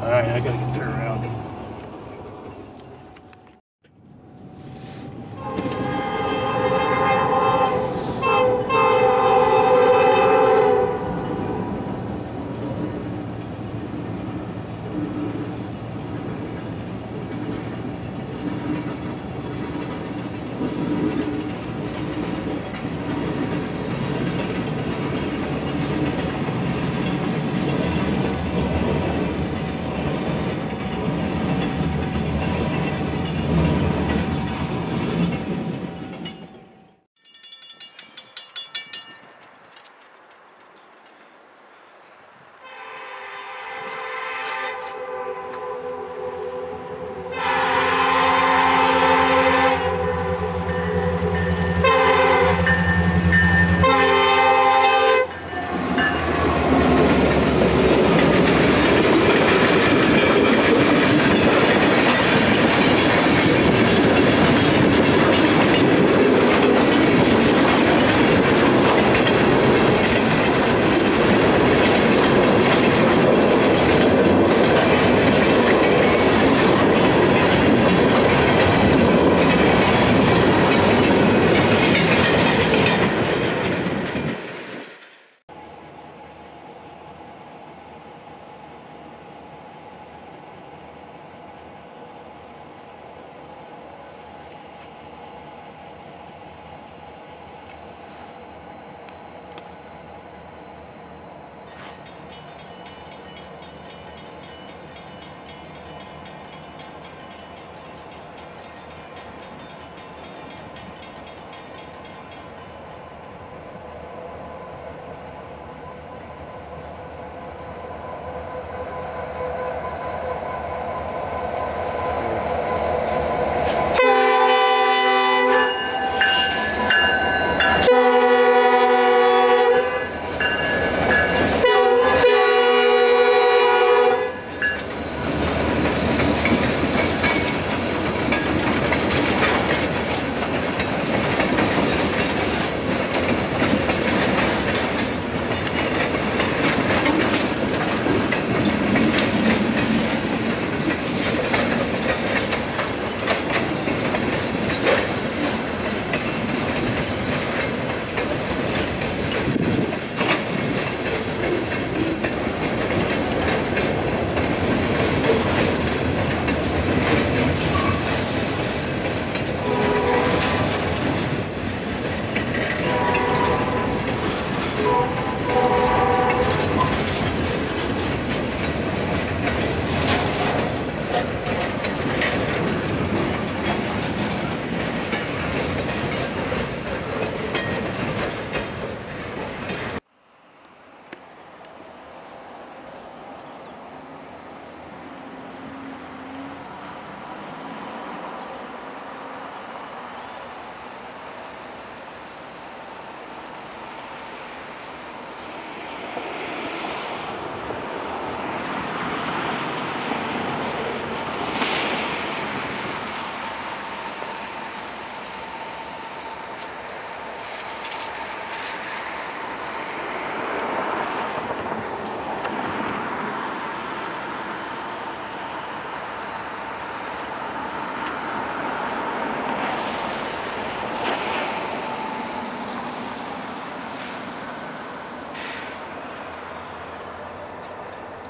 Alright, I gotta get turned around.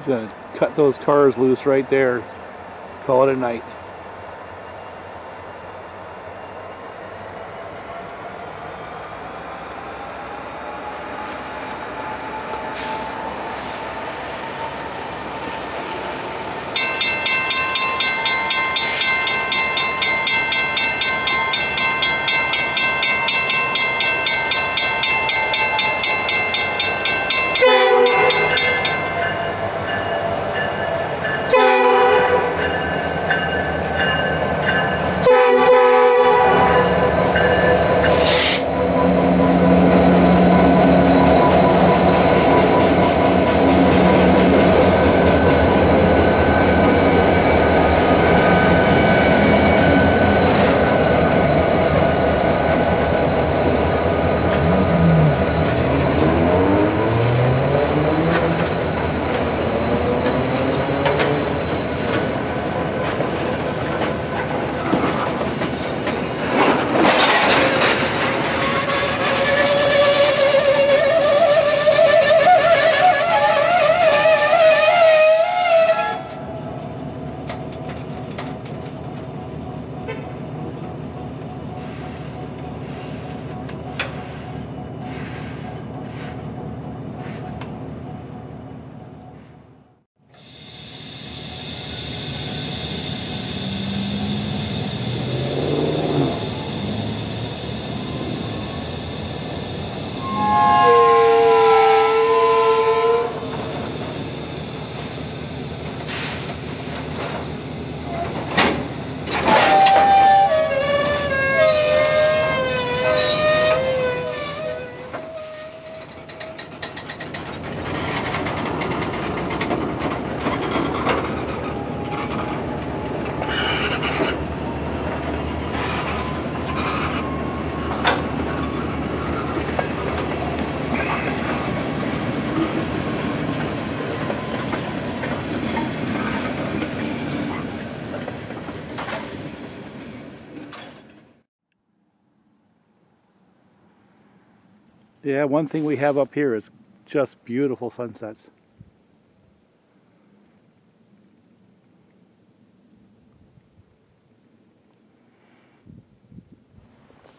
Just gonna cut those cars loose right there. Call it a night. Yeah, one thing we have up here is just beautiful sunsets.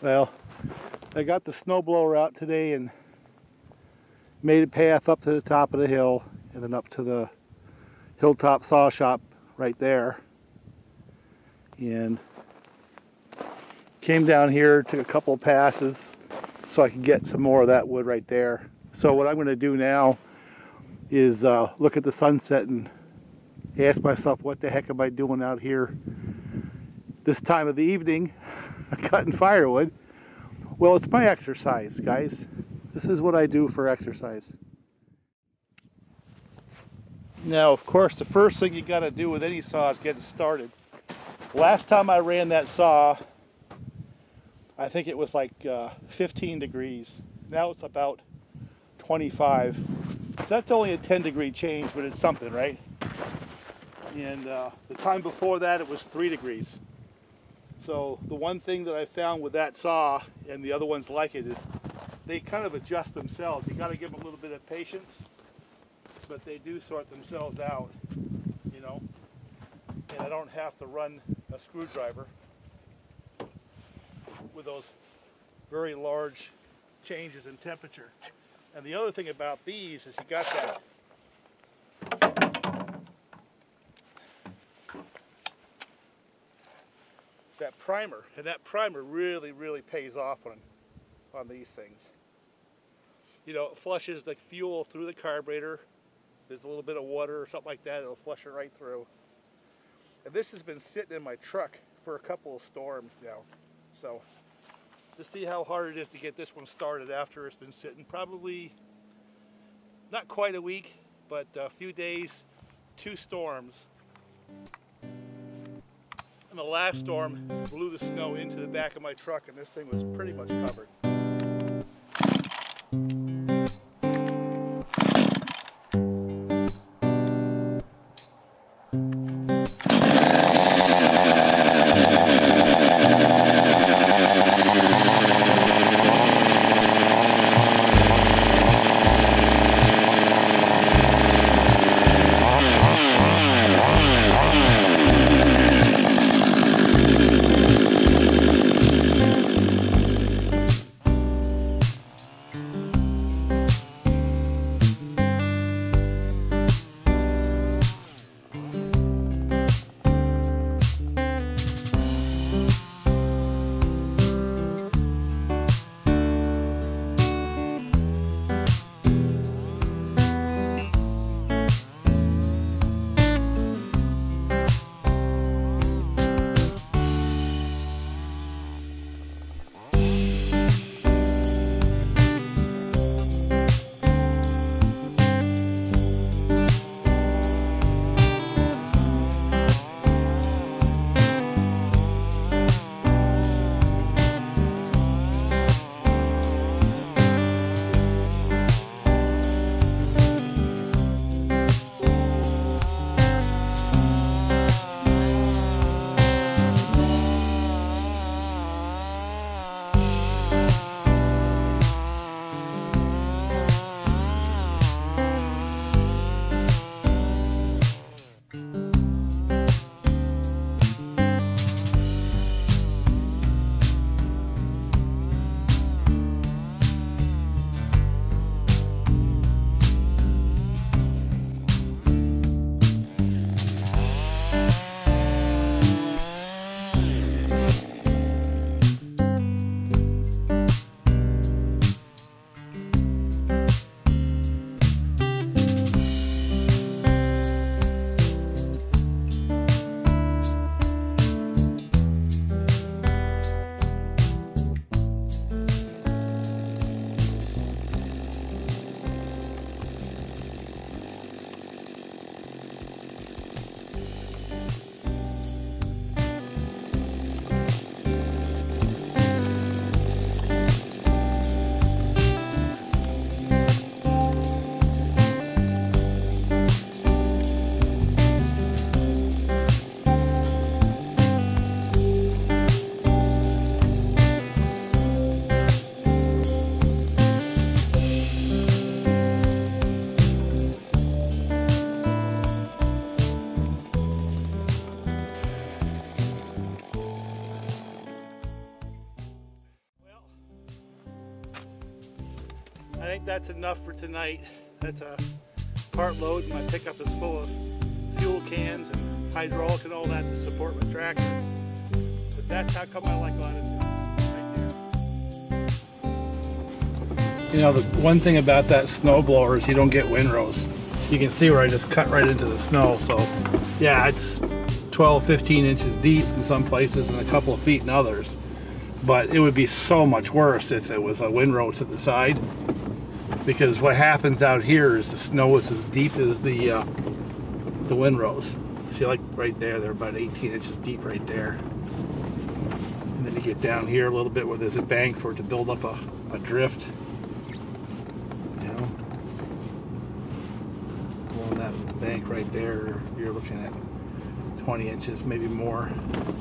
Well, I got the snowblower out today and made a path up to the top of the hill and then up to the hilltop saw shop right there. And came down here, took a couple of passes so I could get some more of that wood right there. So what I'm going to do now is look at the sunset and ask myself, what the heck am I doing out here this time of the evening cutting firewood? Well, it's my exercise, guys. This is what I do for exercise. Now, of course, the first thing you got to do with any saw is get it started. Last time I ran that saw, I think it was like 15 degrees. Now it's about 25. So that's only a 10-degree change, but it's something, right? And the time before that, it was 3 degrees. So the one thing that I found with that saw and the other ones like it is they kind of adjust themselves. You got to give them a little bit of patience, but they do sort themselves out, you know. And I don't have to run a screwdriver with those very large changes in temperature. And the other thing about these is you got that primer, and that primer really pays off on these things. You know, it flushes the fuel through the carburetor. There's a little bit of water or something like that, it'll flush it right through. And this has been sitting in my truck for a couple of storms now. So, to see how hard it is to get this one started after it's been sitting, probably not quite a week, but a few days, 2 storms. And the last storm blew the snow into the back of my truck and this thing was pretty much covered. that's enough for tonight. That's a part load. My pickup is full of fuel cans and hydraulic and all that to support my tractor. But that's how come I like Latitude, right there. You know, the one thing about that snow blower is you don't get windrows. You can see where I just cut right into the snow. So yeah, it's 12, 15 inches deep in some places and a couple of feet in others. But it would be so much worse if it was a windrow to the side, because what happens out here is the snow is as deep as the windrows. See, like right there, they're about 18 inches deep right there. And then you get down here a little bit where there's a bank for it to build up a drift. You know, along that bank right there, you're looking at 20 inches, maybe more,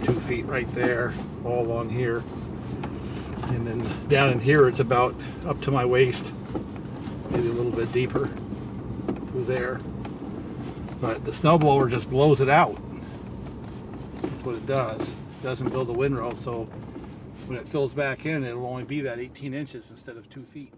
2 feet right there, all along here. And then down in here, it's about up to my waist, maybe a little bit deeper through there. But the snowblower just blows it out. That's what it does. It doesn't build a windrow, so when it fills back in, it'll only be that 18 inches instead of 2 feet.